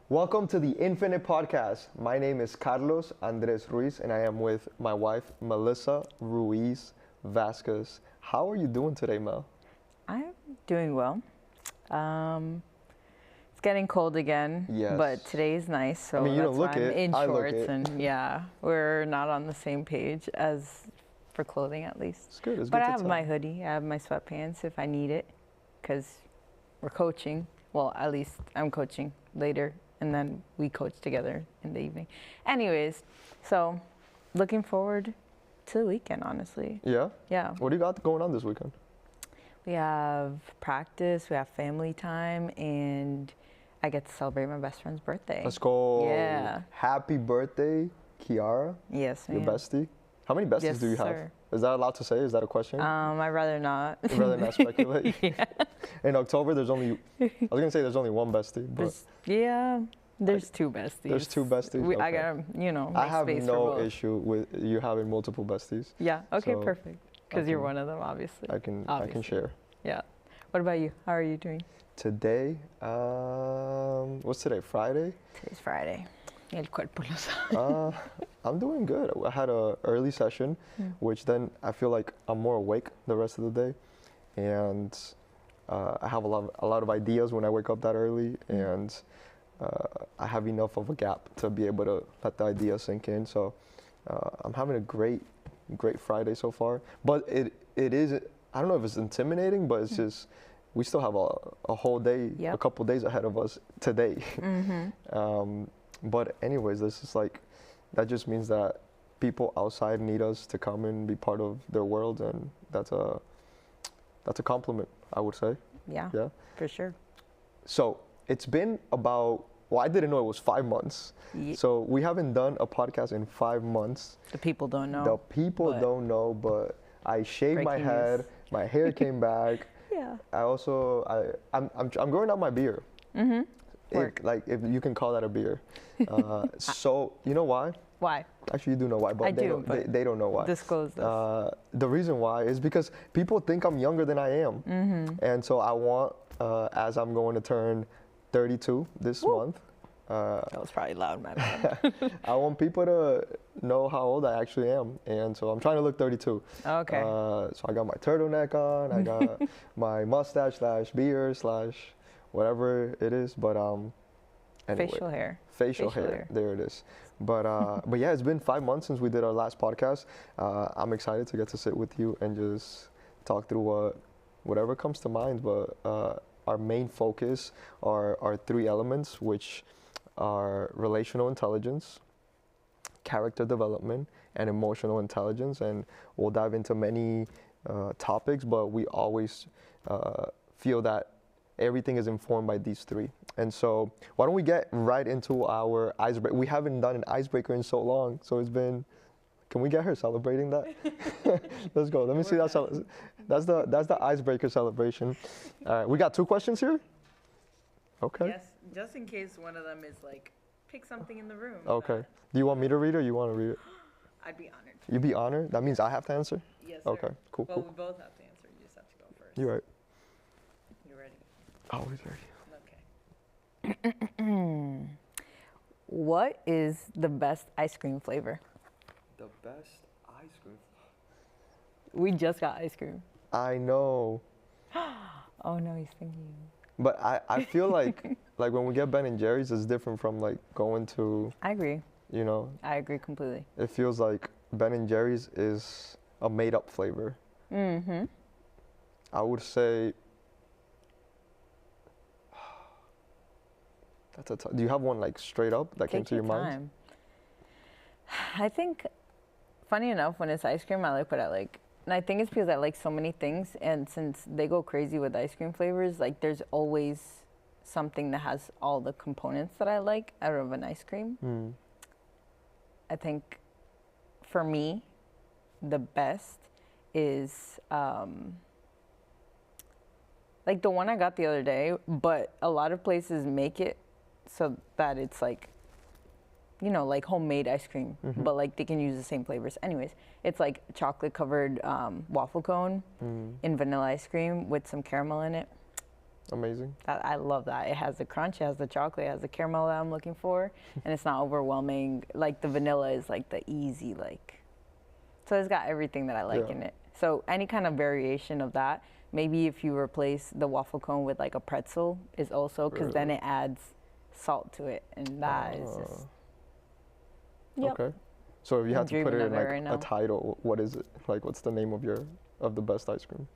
Welcome to the Infinite Podcast. My name is Carlos Andres Ruiz, and I am with my wife, Melissa Ruiz Vasquez. How are you doing today, Mel? I'm doing well. It's getting cold again, Yes. But today is nice, so I mean, you that's don't look why I'm it. in I look shorts, it. and yeah, we're not on the same page as for clothing at least. It's good. It's But good I to have tell. my hoodie, I have my sweatpants if I need it, because we're coaching. Well, at least I'm coaching later, and then we coach together in the evening. Anyways, so looking forward to the weekend, honestly. Yeah? Yeah. What do you got going on this weekend? We have practice, we have family time, and I get to celebrate my best friend's birthday. Let's go. Yeah. Happy birthday, Kiara, Yes, your ma'am. bestie. How many besties Yes, do you have? sir. Is that allowed to say? Is that a question? I'd rather not. I'd rather not speculate. Yeah. In October, there's only, I was going to say there's only one bestie, but There's two besties. there's two besties? I Okay. gotta, make I have space for no both. issue with you having multiple besties. Yeah, okay, So, perfect. I Because you're can- one of them, obviously. I can Obviously. share. Yeah. What about you? How are you doing? Today, what's today? Friday? Today's Friday. El cuerpo lo sabe. I'm doing good. I had a early session, which then I feel like I'm more awake the rest of the day, and I have a lot of ideas when I wake up that early, and I have enough of a gap to be able to let the ideas sink in. So I'm having a great Friday so far. But it is, I don't know if it's intimidating, but it's just we still have a whole day, Yep. a couple days ahead of us today. Mm-hmm. But anyways, this is like, that just means that people outside need us to come and be part of their world, and that's a compliment, I would say. Yeah, Yeah. for sure. So it's been about, well, I didn't know it was 5 months. Ye- So we haven't done a podcast in 5 months. The people don't know. The people but- don't know, but I shaved my Breaking head, news. my hair came back. Yeah. I also, I'm growing out my beard. Mm-hmm. Work. Like, if you can call that a beard. So you know why? Why? Actually, you do know why, but I they do, don't. but They don't know why. Disclose this. The reason why is because people think I'm younger than I am, and so I want, as I'm going to turn 32 this Woo. month, That was probably loud, my bad. I want people to know how old I actually am, and so I'm trying to look 32. Okay. So I got my turtleneck on, I got my mustache / beard / whatever it is, but anyway. Facial hair. Facial hair. There it is. But yeah, it's been 5 months since we did our last podcast. I'm excited to get to sit with you and just talk through whatever comes to mind. But our main focus are our 3 elements, which are relational intelligence, character development, and emotional intelligence. And we'll dive into many topics, but we always feel that everything is informed by these 3. And so why don't we get right into our icebreaker? We haven't done an icebreaker in so long, so it's been, can we get her celebrating that? Let's go. Let me see that. That's the icebreaker celebration. We got 2 questions here? Okay. Yes, just in case one of them is like, pick something in the room. Okay. Do you want me to read it or you want to read it? I'd be honored. You'd be honored? That means I have to answer? Yes, sir. Okay, cool, Well, cool. we both have to answer. You just have to go first. You're right. You ready? Always ready. Okay. What is the best ice cream flavor? The best ice cream. We just got ice cream. I know. Oh no, he's thinking. But I feel like when we get Ben and Jerry's, it's different from like going to, I agree. you know, I agree completely. it feels like Ben and Jerry's is a made up flavor. Mm-hmm. I would say, do you have one like straight up that came Take to your your mind? time. I think, funny enough, when it's ice cream, I like what I like. And I think it's because I like so many things. And since they go crazy with ice cream flavors, like there's always something that has all the components that I like out of an ice cream. Mm. I think for me, the best is like the one I got the other day, but a lot of places make it so that it's like, you know, like homemade ice cream, but like they can use the same flavors. Anyways, it's like chocolate covered waffle cone in vanilla ice cream with some caramel in it. Amazing. I love that. It has the crunch, it has the chocolate, it has the caramel that I'm looking for, and it's not overwhelming. Like the vanilla is like the easy like. So it's got everything that I like in it. So any kind of variation of that, maybe if you replace the waffle cone with like a pretzel, is also because then it adds salt to it, and that is just. Yep. Okay. So if you had to put it in like right a title, what is it? Like, what's the name of the best ice cream?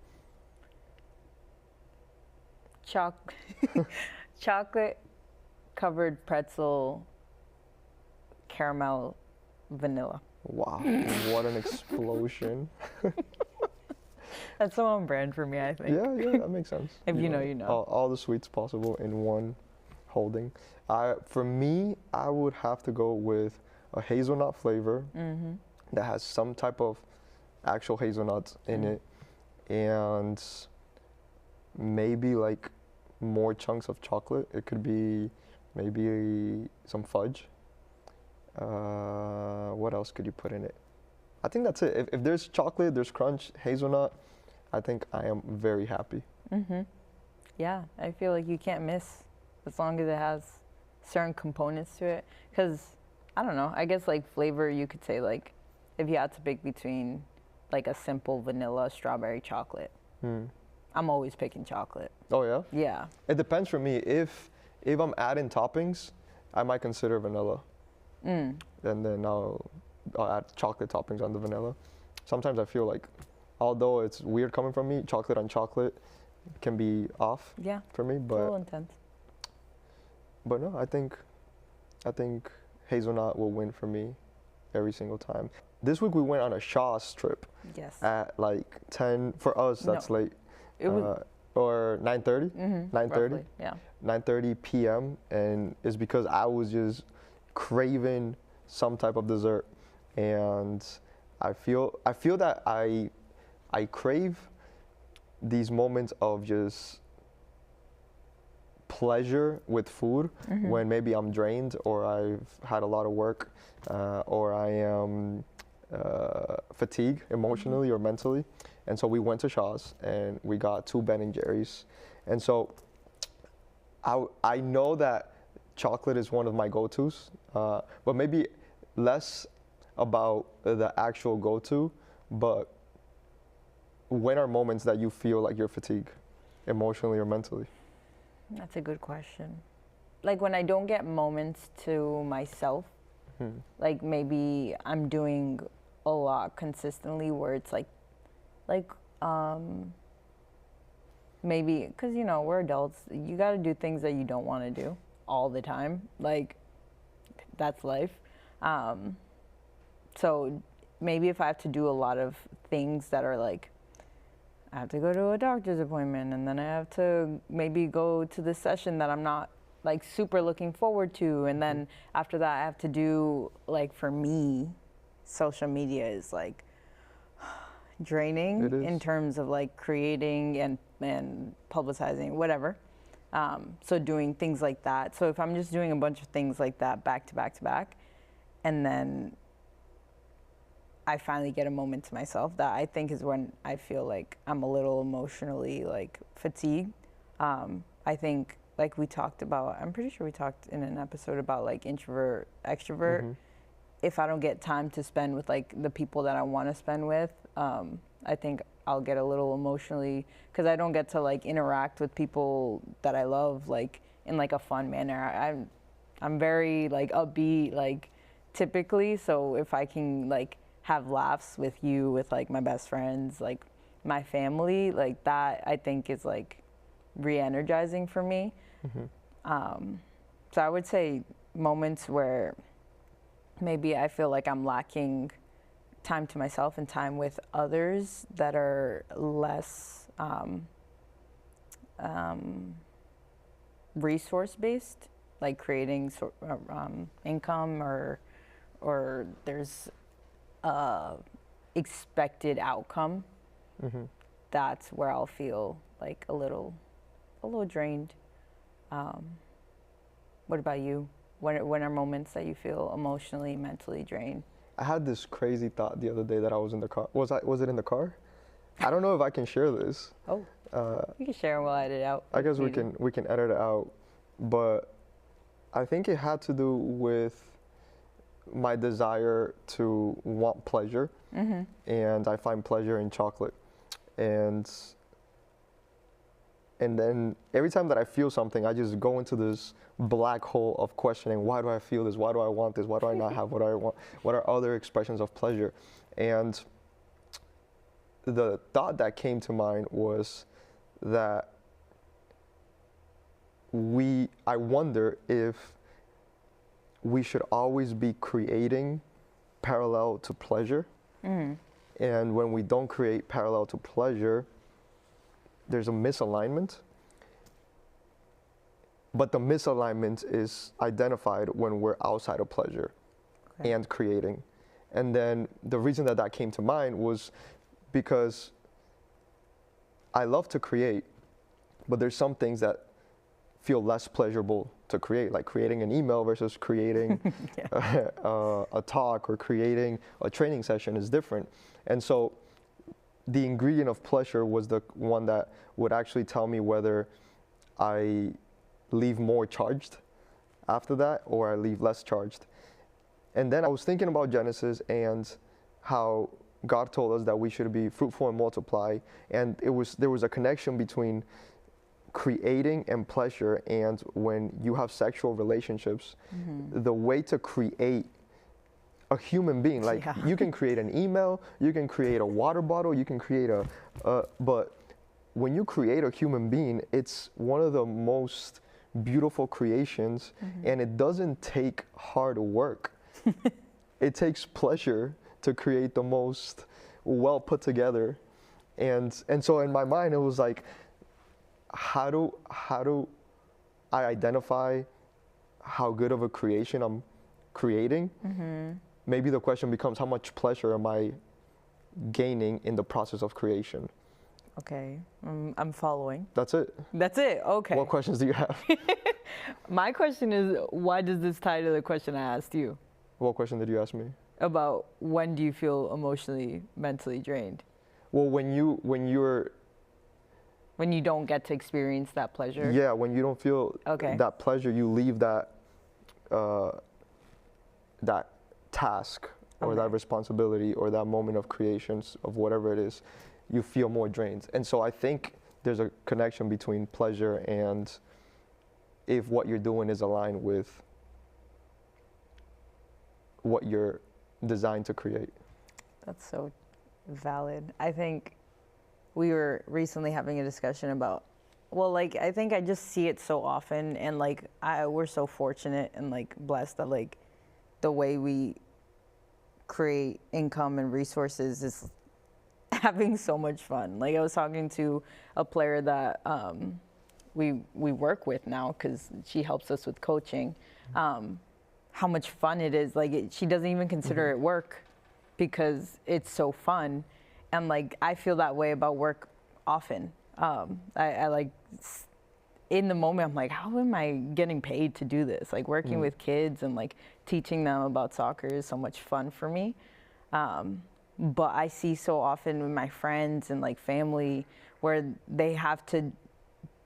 Chocolate covered pretzel, caramel, vanilla. Wow, what an explosion. That's so on brand for me, I think. Yeah, that makes sense. If you know, you know. All the sweets possible in one holding. For me, I would have to go with a hazelnut flavor that has some type of actual hazelnuts in it, and maybe like more chunks of chocolate. It could be maybe some fudge. What else could you put in it? I think that's it. If there's chocolate, there's crunch, hazelnut, I think I am very happy. Yeah, I feel like you can't miss as long as it has certain components to it. Because, I don't know, I guess like flavor, you could say like, if you had to pick between like a simple vanilla strawberry chocolate, I'm always picking chocolate. Oh yeah? Yeah. It depends for me. If I'm adding toppings, I might consider vanilla. And then I'll add chocolate toppings on the vanilla. Sometimes I feel like, although it's weird coming from me, chocolate on chocolate can be off for me. But a little intense. But no, I think hazelnut will win for me every single time. This week we went on a Shaw's trip. Yes. At like 10, for us that's late. It was or 9:30? 9:30? Roughly, yeah. 9:30 p.m. and it's because I was just craving some type of dessert, and I feel that I crave these moments of just pleasure with food when maybe I'm drained or I've had a lot of work or I am fatigued emotionally or mentally. And so we went to Shaw's and we got 2 Ben and Jerry's. And so I know that chocolate is one of my go-tos, but maybe less about the actual go-to, but when are moments that you feel like you're fatigued emotionally or mentally? That's a good question. Like when I don't get moments to myself, like maybe I'm doing a lot consistently where it's like maybe, because you know, we're adults, you got to do things that you don't want to do all the time. Like that's life. So maybe if I have to do a lot of things that are like, I have to go to a doctor's appointment and then I have to maybe go to this session that I'm not like super looking forward to, and then after that I have to do, like, for me, social media is like draining in terms of like creating and publicizing whatever. So doing things like that. So if I'm just doing a bunch of things like that back to back to back, and then I finally get a moment to myself, that I think is when I feel like I'm a little emotionally like fatigued. I think like we talked about, I'm pretty sure we talked in an episode about like introvert, extrovert. If I don't get time to spend with like the people that I want to spend with, I think I'll get a little emotionally, because I don't get to like interact with people that I love like in like a fun manner. I'm very like upbeat like typically, so if I can like have laughs with you, with like my best friends, like my family, like that I think is like re-energizing for me. So I would say moments where maybe I feel like I'm lacking time to myself and time with others that are less resource based, like creating income or there's expected outcome. That's where I'll feel like a little drained. What about you? When are moments that you feel emotionally, mentally drained? I had this crazy thought the other day that I was in the car. Was it in the car? I don't know if I can share this. Oh, you can share and we'll edit it out. I guess we can edit it out, but I think it had to do with my desire to want pleasure, and I find pleasure in chocolate, and then every time that I feel something, I just go into this black hole of questioning, why do I feel this? Why do I want this? Why do I not have what I want? What are other expressions of pleasure? And the thought that came to mind was that I wonder if we should always be creating parallel to pleasure. And when we don't create parallel to pleasure, there's a misalignment. But the misalignment is identified when we're outside of pleasure and creating. And then the reason that came to mind was because I love to create, but there's some things that feel less pleasurable to create, like creating an email versus creating a talk, or creating a training session is different. And so the ingredient of pleasure was the one that would actually tell me whether I leave more charged after that or I leave less charged. And then I was thinking about Genesis and how God told us that we should be fruitful and multiply, and there was a connection between creating and pleasure. And when you have sexual relationships, the way to create a human being, like you can create an email, you can create a water bottle, you can create but when you create a human being, it's one of the most beautiful creations, and it doesn't take hard work. It takes pleasure to create the most well put together, and so in my mind it was like, how do I identify how good of a creation I'm creating? Maybe the question becomes, how much pleasure am I gaining in the process of creation? Okay, I'm following. That's it. That's it. Okay. What questions do you have? My question is, why does this tie to the question I asked you? What question did you ask me? About when do you feel emotionally, mentally drained? Well, when you don't get to experience that pleasure? Yeah, when you don't feel that pleasure, you leave that that task or that responsibility or that moment of creations of whatever it is, you feel more drained. And so I think there's a connection between pleasure and if what you're doing is aligned with what you're designed to create. That's so valid. I think we were recently having a discussion about, I think I just see it so often, and we're so fortunate and blessed that the way we create income and resources is having so much fun. I was talking to a player that we work with now because she helps us with coaching. How much fun it is. She doesn't even consider it work because it's so fun. And I feel that way about work often. I in the moment, I'm like, how am I getting paid to do this? Working with kids and teaching them about soccer is so much fun for me. But I see so often with my friends and family where they have to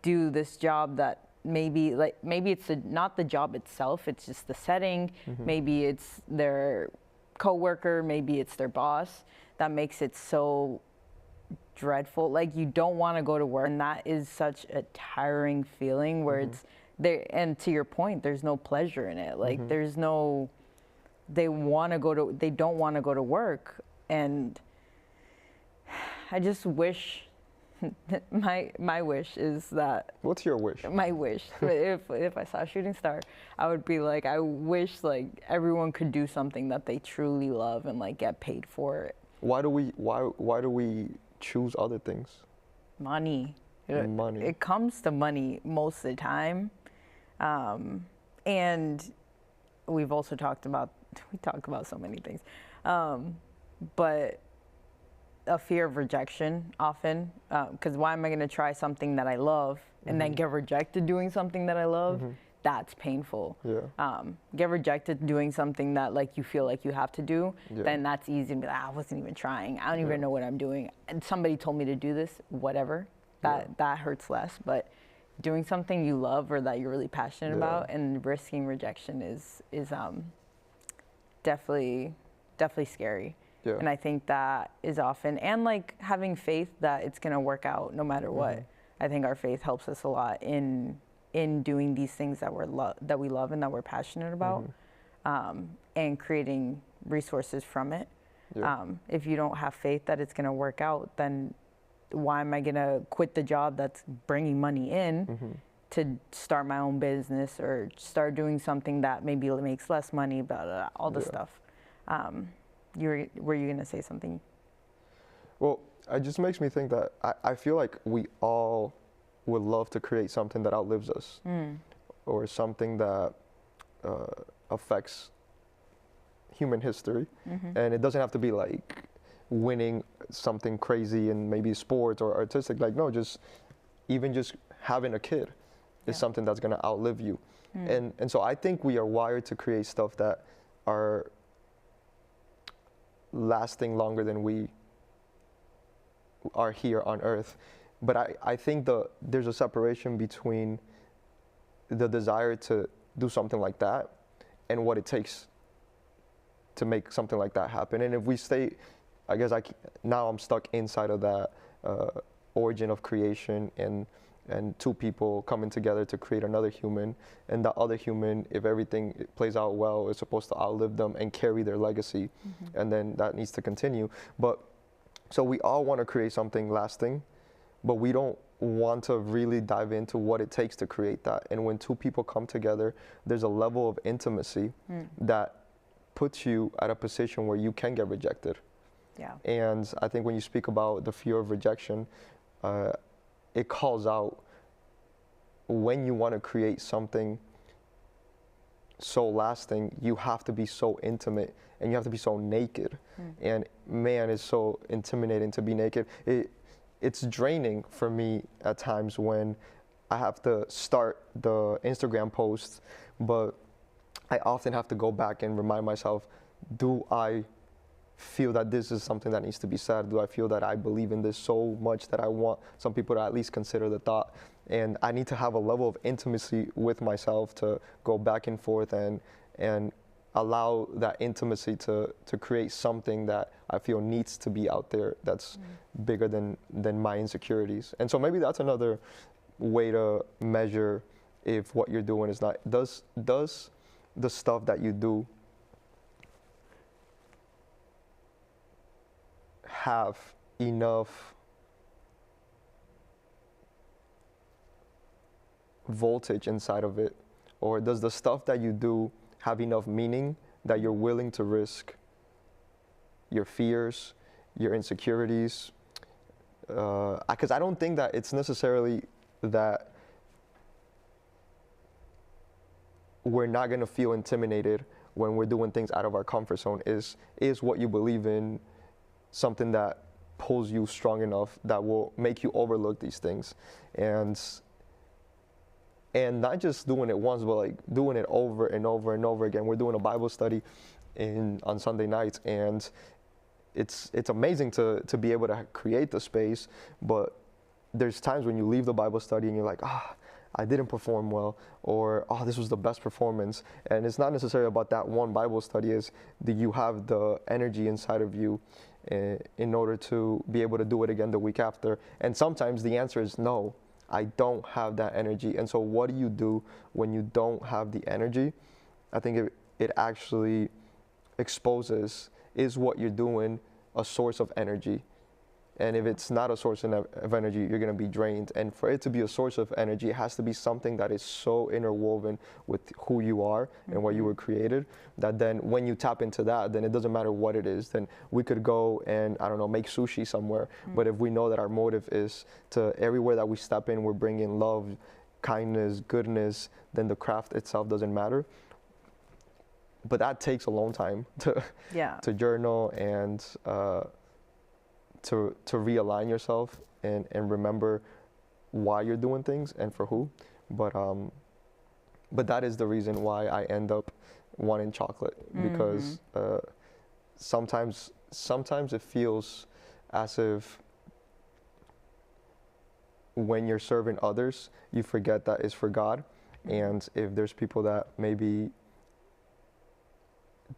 do this job that maybe it's not the job itself, it's just the setting. Maybe it's their coworker, maybe it's their boss that makes it so dreadful. You don't want to go to work, and that is such a tiring feeling where it's there. And to your point, there's no pleasure in it. There's no, they don't want to go to work. And I just wish, my wish is that. What's your wish? My wish, if I saw a shooting star, I would be I wish everyone could do something that they truly love and get paid for it. Why do we choose other things? Money. Money. It comes to money most of the time, and we've also talked about so many things, but a fear of rejection often, because why am I going to try something that I love and then get rejected doing something that I love? that's painful. Yeah. Get rejected doing something that like you feel like you have to do, Yeah. then that's easy to be like, I wasn't even trying. I don't even know what I'm doing. And somebody told me to do this, whatever. That hurts less. But doing something you love or that you're really passionate about and risking rejection is definitely scary. Yeah. And I think that is often, and like having faith that it's gonna work out no matter what. I think our faith helps us a lot in doing these things that that we love and that we're passionate about, and creating resources from it. Yeah. If you don't have faith that it's gonna work out, then why am I gonna quit the job that's bringing money in to start my own business or start doing something that maybe makes less money, blah, all this stuff. Were you gonna say something? Well, it just makes me think that I feel like we all would love to create something that outlives us, or something that affects human history. And it doesn't have to be like winning something crazy in maybe sports or artistic. Like, no, just even just having a kid is something that's gonna outlive you. And so I think we are wired to create stuff that are lasting longer than we are here on earth. But I think there's a separation between the desire to do something like that and what it takes to make something like that happen. And if we stay, I guess now I'm stuck inside of that origin of creation and two people coming together to create another human, and the other human, if everything plays out well, is supposed to outlive them and carry their legacy, and then that needs to continue. But so we all want to create something lasting, but we don't want to really dive into what it takes to create that. And when two people come together, there's a level of intimacy that puts you at a position where you can get rejected. Yeah. And I think when you speak about the fear of rejection, it calls out when you want to create something so lasting, you have to be so intimate and you have to be so naked. And man, it's so intimidating to be naked. It's draining for me at times when I have to start the Instagram post, but I often have to go back and remind myself, do I feel that this is something that needs to be said? Do I feel that I believe in this so much that I want some people to at least consider the thought? And I need to have a level of intimacy with myself to go back and forth and allow that intimacy to create something that I feel needs to be out there that's bigger than my insecurities. And so maybe that's another way to measure if what you're doing is not, does the stuff that you do have enough voltage inside of it, or does the stuff that you do have enough meaning that you're willing to risk your fears, your insecurities? Because I don't think that it's necessarily that we're not going to feel intimidated when we're doing things out of our comfort zone. Is what you believe in something that pulls you strong enough that will make you overlook these things, and not just doing it once, but like doing it over and over and over again. We're doing a Bible study on Sunday nights, and it's amazing to be able to create the space, but there's times when you leave the Bible study and you're like, I didn't perform well, or this was the best performance. And it's not necessarily about that one Bible study. Is do you have the energy inside of you in order to be able to do it again the week after? And sometimes the answer is no, I don't have that energy. And so what do you do when you don't have the energy? I think it actually exposes, is what you're doing a source of energy? And if it's not a source of energy, you're going to be drained. And for it to be a source of energy, it has to be something that is so interwoven with who you are and what you were created, that then when you tap into that, then it doesn't matter what it is. Then we could go and, I don't know, make sushi somewhere. But if we know that our motive is to, everywhere that we step in, we're bringing love, kindness, goodness, then the craft itself doesn't matter. But that takes alone time to journal and to realign yourself and remember why you're doing things and for who. But but that is the reason why I end up wanting chocolate, because sometimes it feels as if when you're serving others, you forget that it's for God. And if there's people that maybe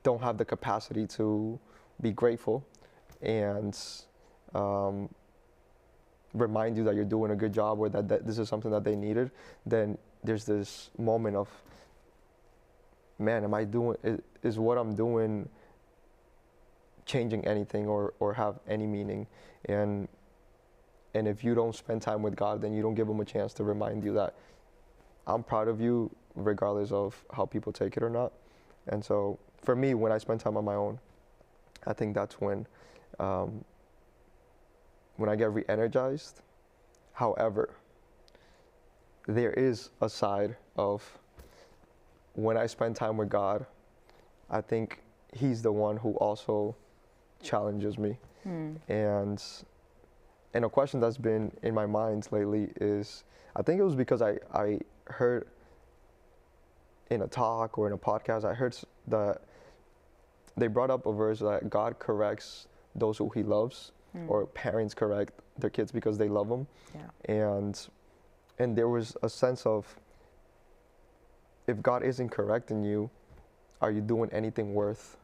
don't have the capacity to be grateful and remind you that you're doing a good job, or that this is something that they needed, then there's this moment of, man, am I doing, is what I'm doing changing anything or have any meaning? And if you don't spend time with God, then you don't give him a chance to remind you that I'm proud of you, regardless of how people take it or not. And so for me, when I spend time on my own, I think that's when I get re-energized. However, there is a side of when I spend time with God, I think he's the one who also challenges me. And a question that's been in my mind lately is, I think it was because I heard in a talk or in a podcast, I heard that they brought up a verse that God corrects those who he loves, or parents correct their kids because they love them. Yeah. And there was a sense of, if God isn't correcting you, are you doing anything worth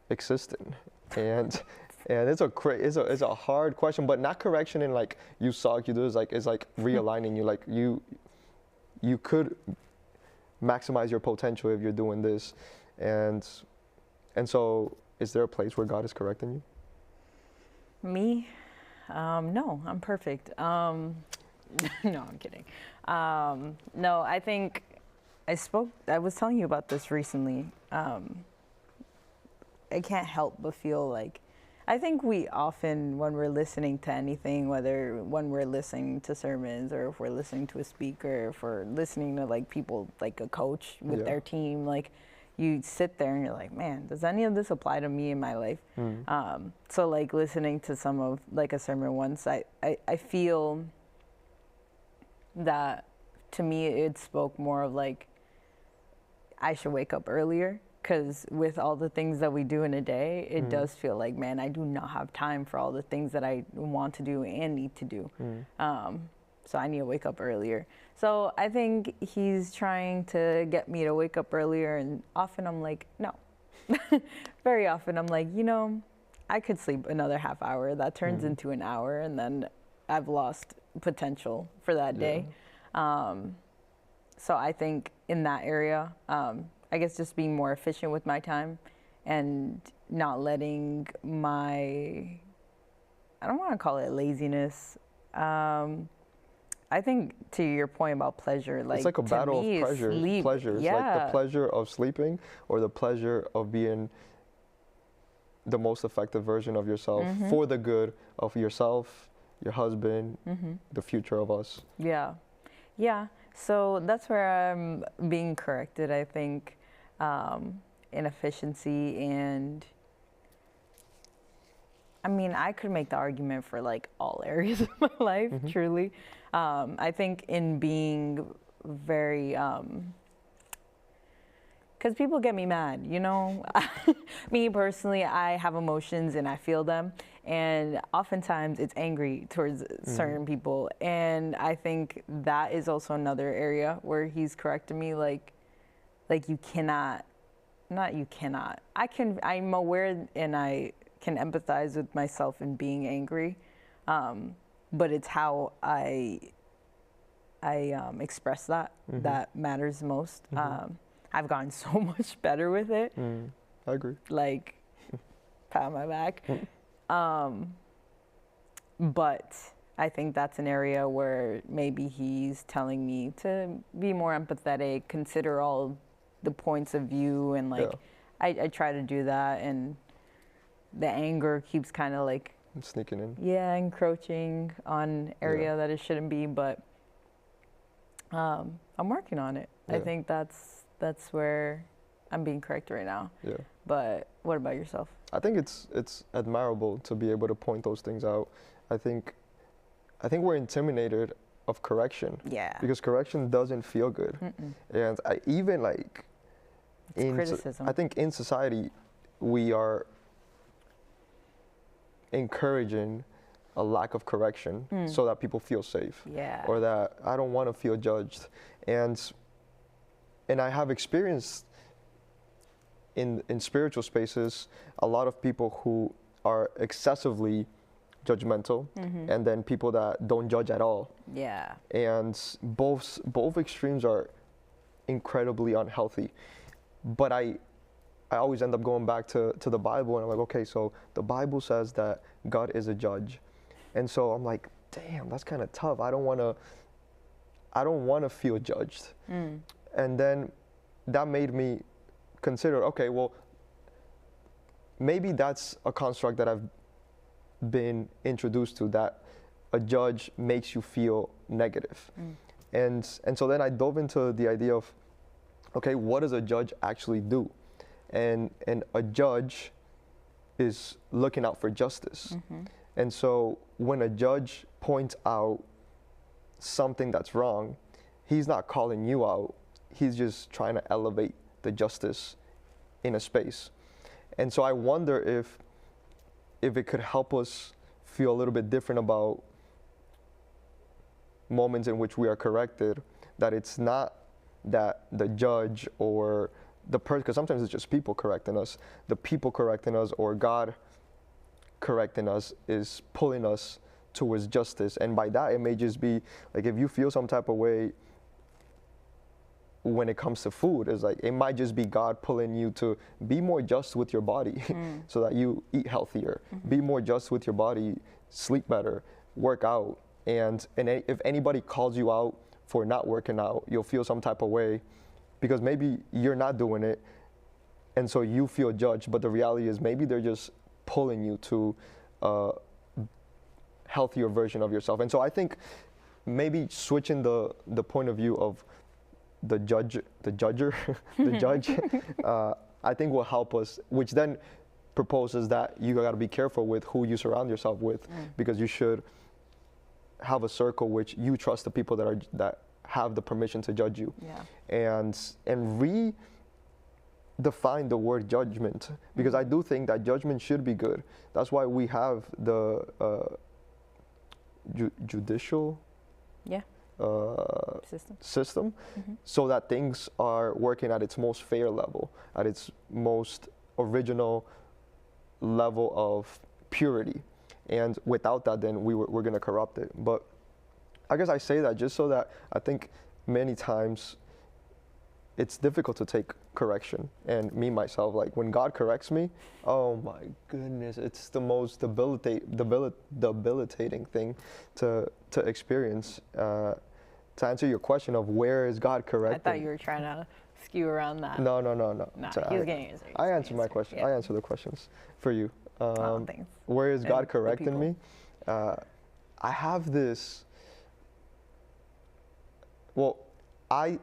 existing? And it's a hard question, but not correction in like you suck, you do this, it's like realigning you, like you could maximize your potential if you're doing this. And so is there a place where God is correcting you? Me? No, I'm perfect. No, I'm kidding. No, I think I was telling you about this recently. I can't help but feel like, I think we often, when we're listening to anything, whether when we're listening to sermons or if we're listening to a speaker, if we're listening to like people, like a coach with their team, like you sit there and you're like, man, does any of this apply to me in my life? So like listening to some of like a sermon once, I feel that to me it spoke more of like, I should wake up earlier. Because with all the things that we do in a day, it does feel like, man, I do not have time for all the things that I want to do and need to do. So I need to wake up earlier. So I think he's trying to get me to wake up earlier, and often I'm like, no. Very often I'm like, I could sleep another half hour. That turns into an hour, and then I've lost potential for that day. So I think in that area, I guess just being more efficient with my time and not letting I don't want to call it laziness. I think to your point about pleasure, like it's like a battle of pleasures. Yeah. Like the pleasure of sleeping or the pleasure of being the most effective version of yourself for the good of yourself, your husband, the future of us. Yeah. Yeah. So that's where I'm being corrected, I think, in efficiency. And I mean, I could make the argument for like all areas of my life, truly. I think in being very, because people get me mad, Me personally, I have emotions and I feel them. And oftentimes it's angry towards certain people. And I think that is also another area where he's corrected me. Like you cannot, not you cannot. I'm aware and I can empathize with myself in being angry. But it's how I express that matters most. I've gotten so much better with it. I agree. Like, pat on my back. But I think that's an area where maybe he's telling me to be more empathetic, consider all the points of view, and like I try to do that, and the anger keeps kind of like sneaking in. Yeah, encroaching on area that it shouldn't be, but I'm working on it. I think that's where I'm being corrected right now. Yeah. But what about yourself? I think it's admirable to be able to point those things out. I think we're intimidated of correction. Yeah. Because correction doesn't feel good. And I even like It's criticism. I think in society we are encouraging a lack of correction so that people feel safe. Yeah. Or that I don't want to feel judged. And I have experienced in spiritual spaces a lot of people who are excessively judgmental and then people that don't judge at all. Yeah. And both extremes are incredibly unhealthy. But I always end up going back to the Bible, and I'm like, okay, so the Bible says that God is a judge. And so I'm like, damn, that's kind of tough. I don't want to feel judged. And then that made me consider, okay, well, maybe that's a construct that I've been introduced to, that a judge makes you feel negative. And so then I dove into the idea of, okay, what does a judge actually do? And a judge is looking out for justice. And so when a judge points out something that's wrong, he's not calling you out. He's just trying to elevate the justice in a space. And so I wonder if it could help us feel a little bit different about moments in which we are corrected, that it's not that the judge or the person, because sometimes it's just people correcting us, the people correcting us or God correcting us is pulling us towards justice. And by that, it may just be like, if you feel some type of way when it comes to food, it's like it might just be God pulling you to be more just with your body so that you eat healthier, be more just with your body, sleep better, work out. And if anybody calls you out for not working out, you'll feel some type of way because maybe you're not doing it, and so you feel judged. But the reality is maybe they're just pulling you to a healthier version of yourself. And so I think maybe switching the point of view of the judge, I think will help us, which then proposes that you got to be careful with who you surround yourself with, because you should have a circle which you trust the people that have the permission to judge you. And redefine the word judgment, because I do think that judgment should be good. That's why we have the judicial system, so that things are working at its most fair level, at its most original level of purity. And without that, then we're going to corrupt it. But I guess I say that just so that I think many times it's difficult to take correction. And me, myself, like when God corrects me, oh my goodness, it's the most debilitating thing to experience. To answer your question of where is God correcting? I thought you were trying to skew around that. No. No, he was getting answered. I answer my question. I answer the questions for you. Thanks. Where is God correcting me? I have this. Well, I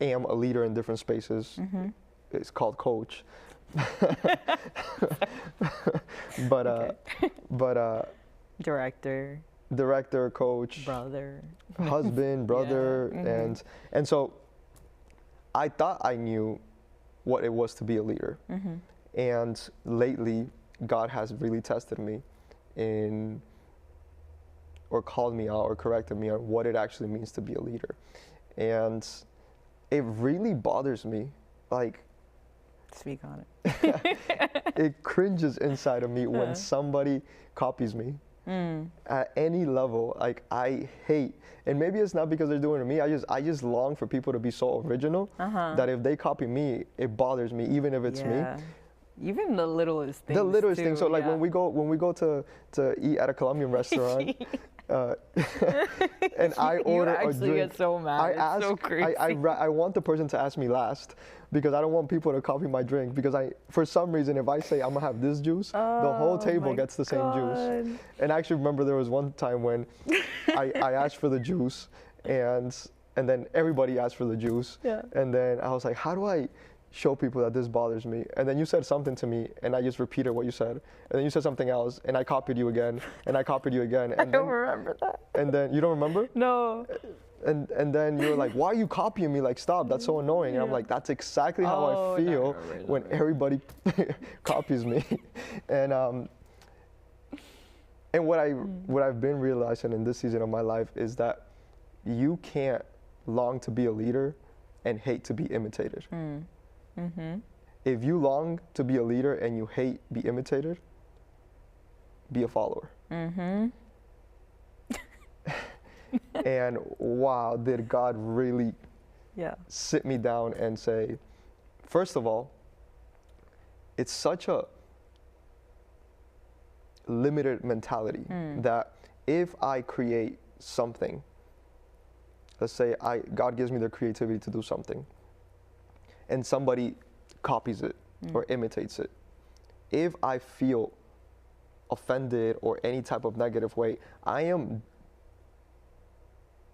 am a leader in different spaces. It's called coach. but director, coach, brother, husband, brother, and so I thought I knew what it was to be a leader. And lately, God has really tested me or called me out or corrected me on what it actually means to be a leader. And it really bothers me. Like, speak on it. It cringes inside of me when somebody copies me at any level. Like, I hate, and maybe it's not because they're doing it to me. I just long for people to be so original that if they copy me, it bothers me, even if it's me. Even the littlest things. The littlest things. So like when we go to eat at a Colombian restaurant, and I order a drink. You actually get so mad. It's so crazy. I want the person to ask me last, because I don't want people to copy my drink, because for some reason, if I say I'm gonna have this juice, the whole table gets the same juice. And I actually remember there was one time when I asked for the juice, and then everybody asked for the juice. And then I was like, how do I show people that this bothers me. And then you said something to me, and I just repeated what you said. And then you said something else, and I copied you again, and I copied you again. And I don't remember that. And then you don't remember? No. And then you're like, why are you copying me? Like, stop, that's so annoying. And I'm like, that's exactly how I feel when everybody copies me. And what I've been realizing in this season of my life is that you can't long to be a leader and hate to be imitated. Mm-hmm. If you long to be a leader and you hate be imitated, be a follower. Mm-hmm. And wow, did God really sit me down and say, first of all, it's such a limited mentality that if I create something, let's say God gives me the creativity to do something, and somebody copies it or imitates it, if I feel offended or any type of negative way, I am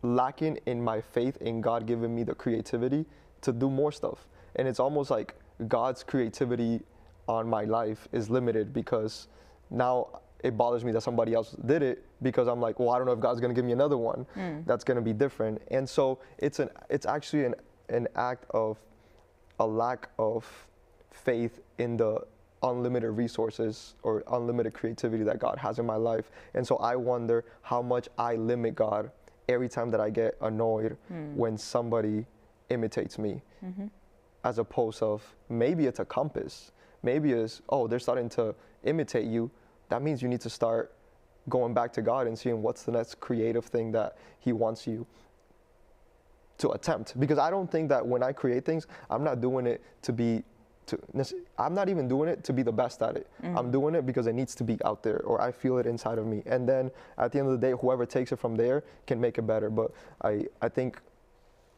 lacking in my faith in God giving me the creativity to do more stuff. And it's almost like God's creativity on my life is limited because now it bothers me that somebody else did it, because I'm like, well, I don't know if God's going to give me another one that's going to be different. And so it's actually an act of a lack of faith in the unlimited resources or unlimited creativity that God has in my life. And so I wonder how much I limit God every time that I get annoyed when somebody imitates me, as opposed of maybe it's a compass. Maybe it's, oh, they're starting to imitate you. That means you need to start going back to God and seeing what's the next creative thing that He wants you to attempt. Because I don't think that when I create things, I'm not doing it I'm not even doing it to be the best at it. I'm doing it because it needs to be out there, or I feel it inside of me. And then at the end of the day, whoever takes it from there can make it better. But I think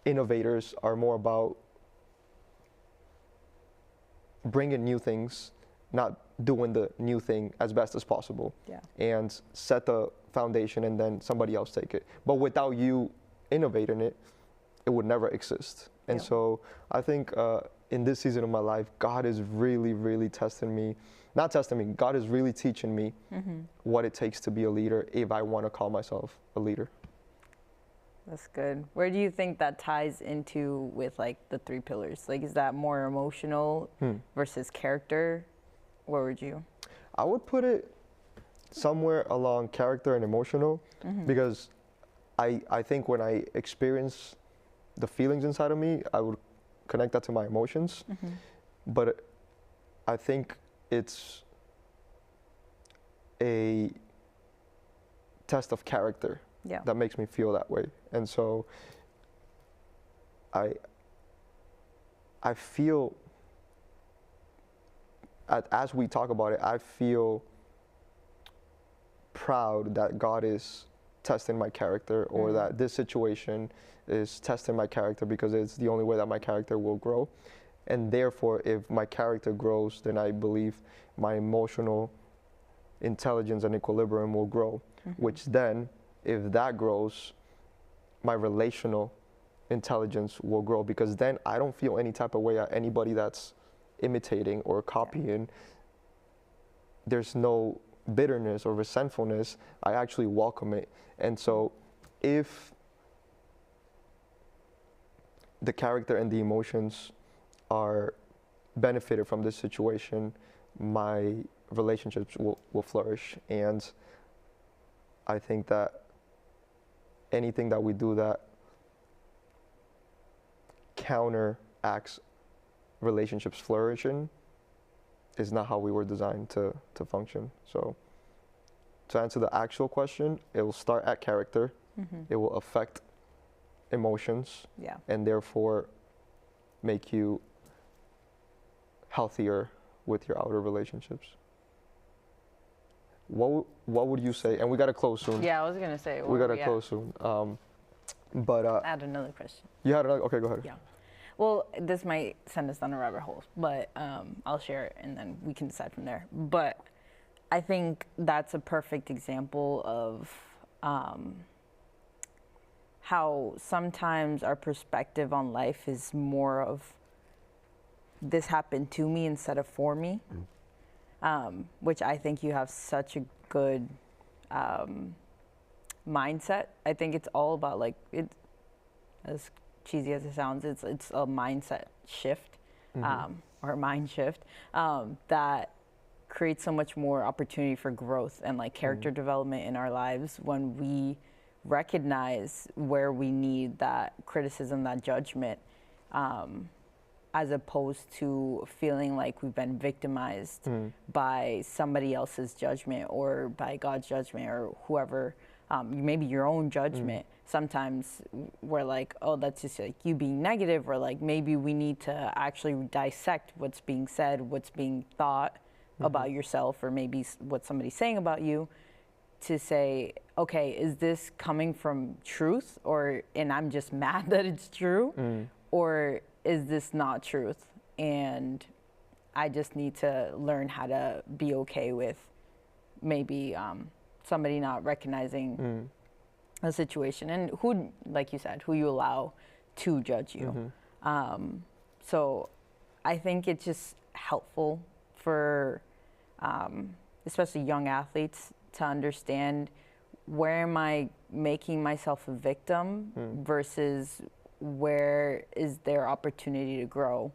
innovators are more about bringing new things, not doing the new thing as best as possible. And set the foundation and then somebody else take it. But without you innovating it, it would never exist. And so I think in this season of my life, God is really, really God is really teaching me what it takes to be a leader if I want to call myself a leader. That's good. Where do you think that ties into with like the 3 pillars? Like, is that more emotional versus character? Where would you? I would put it somewhere along character and emotional, because I think when I experience the feelings inside of me, I would connect that to my emotions. But I think it's a test of character that makes me feel that way. And so I feel, as we talk about it, I feel proud that God is testing my character, or that this situation is testing my character, because it's the only way that my character will grow. And therefore, if my character grows, then I believe my emotional intelligence and equilibrium will grow, which then, if that grows, my relational intelligence will grow, because then I don't feel any type of way at anybody that's imitating or copying. There's no bitterness or resentfulness. I actually welcome it. And so if the character and the emotions are benefited from this situation, my relationships will flourish. And I think that anything that we do that counteracts relationships flourishing is not how we were designed to function. So to answer the actual question, it will start at character. It will affect emotions, and therefore make you healthier with your outer relationships. What would you say? And we got to close soon. Yeah, I was going to say. We got to close soon. But I had another question. You had another? Okay, go ahead. Yeah. Well, this might send us down a rabbit hole, but I'll share it and then we can decide from there. But I think that's a perfect example of how sometimes our perspective on life is more of this happened to me instead of for me, which I think you have such a good mindset. I think it's all about like it, as cheesy as it sounds, it's a mindset shift or a mind shift that creates so much more opportunity for growth and like character development in our lives when we recognize where we need that criticism, that judgment, as opposed to feeling like we've been victimized by somebody else's judgment or by God's judgment or whoever, maybe your own judgment. Sometimes we're like, oh, that's just like you being negative, or like maybe we need to actually dissect what's being said, what's being thought about yourself, or maybe what somebody's saying about you, to say, okay, is this coming from truth, and I'm just mad that it's true, or is this not truth? And I just need to learn how to be okay with maybe somebody not recognizing a situation, and who, like you said, who you allow to judge you. So I think it's just helpful for especially young athletes to understand, where am I making myself a victim versus where is there opportunity to grow,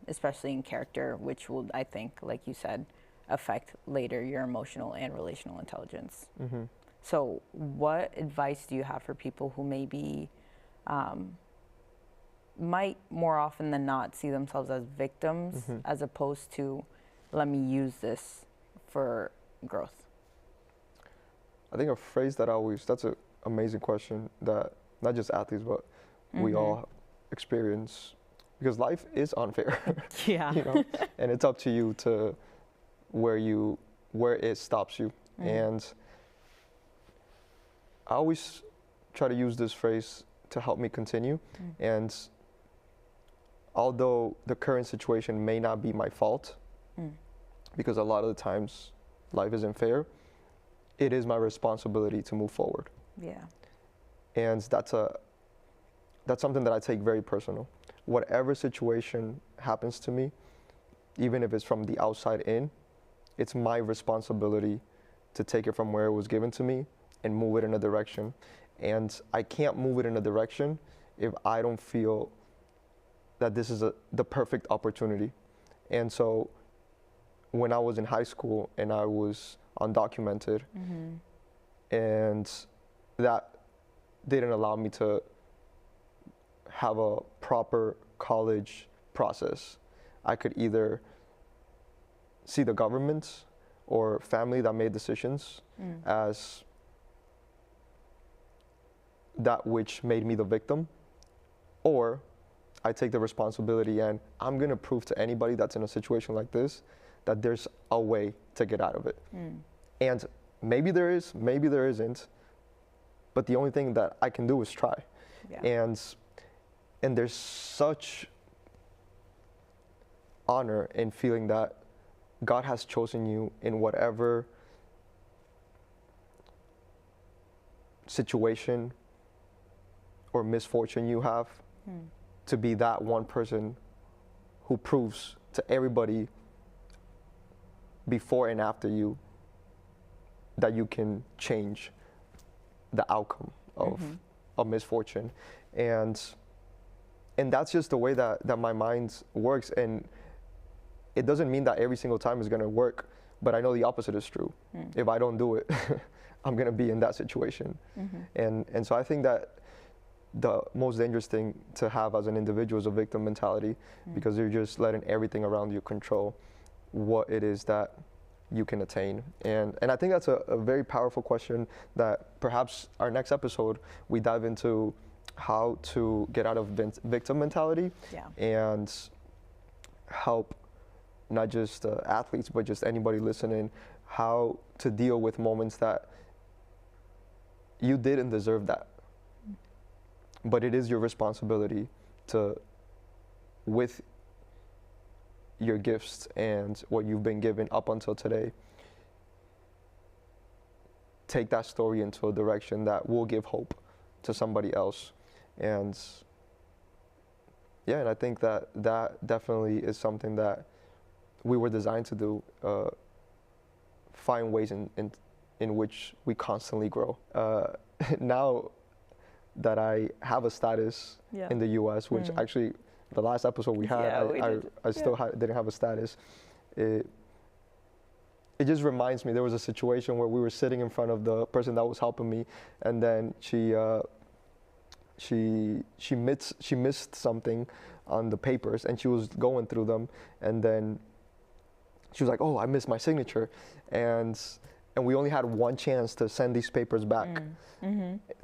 especially in character, which will, I think, like you said, affect later your emotional and relational intelligence. So what advice do you have for people who maybe might more often than not see themselves as victims, as opposed to, let me use this for growth? I think a phrase that that's an amazing question that not just athletes, but we all experience, because life is unfair. Yeah. You know, and it's up to you to where it stops you. And I always try to use this phrase to help me continue. And although the current situation may not be my fault, because a lot of the times life isn't fair, it is my responsibility to move forward. Yeah. And that's something that I take very personal. Whatever situation happens to me, even if it's from the outside in, it's my responsibility to take it from where it was given to me and move it in a direction. And I can't move it in a direction if I don't feel that this is the perfect opportunity. And so when I was in high school and I was undocumented, and that didn't allow me to have a proper college process. I could either see the government or family that made decisions as that which made me the victim, or I take the responsibility and I'm gonna prove to anybody that's in a situation like this that there's a way to get out of it. And maybe there is, maybe there isn't, but the only thing that I can do is try. And there's such honor in feeling that God has chosen you in whatever situation or misfortune you have, to be that one person who proves to everybody before and after you that you can change the outcome of a misfortune. And that's just the way that my mind works. And it doesn't mean that every single time is going to work, but I know the opposite is true. If I don't do it, I'm going to be in that situation. And so I think that the most dangerous thing to have as an individual is a victim mentality, because you're just letting everything around you control what it is that you can attain. And I think that's a very powerful question that perhaps our next episode, we dive into how to get out of victim mentality and help not just athletes, but just anybody listening, how to deal with moments that you didn't deserve that. But it is your responsibility to, with your gifts and what you've been given up until today, take that story into a direction that will give hope to somebody else. And yeah, and I think that that definitely is something that we were designed to do. Find ways in which we constantly grow. Now that I have a status Yeah. in the U.S., which actually the last episode we had, Yeah, we did. I still didn't have a status. It just reminds me, there was a situation where we were sitting in front of the person that was helping me, and then she missed something on the papers, and she was going through them, and then she was like, "Oh, I missed my signature," and we only had one chance to send these papers back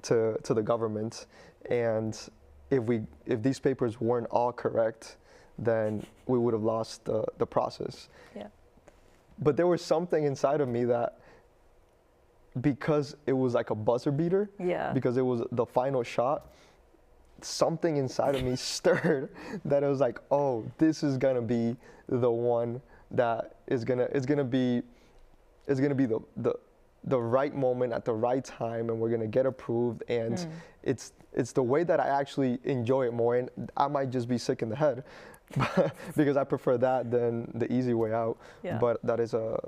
to the government, and if these papers weren't all correct, then we would have lost the process. Yeah. But there was something inside of me that, because it was like a buzzer beater, Yeah. because it was the final shot, something inside of me stirred that it was like, oh, this is gonna be the one that is gonna be the right moment at the right time, and we're gonna get approved, and it's the way that I actually enjoy it more, and I might just be sick in the head because I prefer that than the easy way out. Yeah. But that is a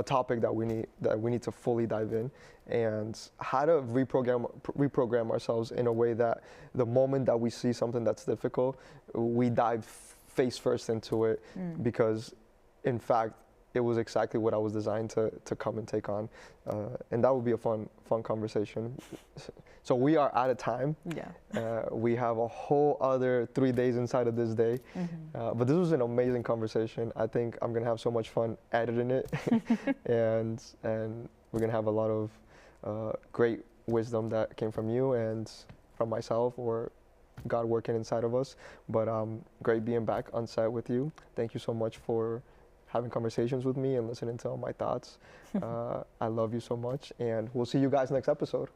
topic that we need to fully dive in, and how to reprogram ourselves in a way that the moment that we see something that's difficult, we dive face first into it, because in fact it was exactly what I was designed to come and take on, and that would be a fun conversation. So we are out of time. Yeah. We have a whole other 3 days inside of this day, but this was an amazing conversation. I think I'm gonna have so much fun editing it, and we're gonna have a lot of great wisdom that came from you and from myself, or God working inside of us. But great being back on set with you. Thank you so much for having conversations with me and listening to all my thoughts. I love you so much, and we'll see you guys next episode.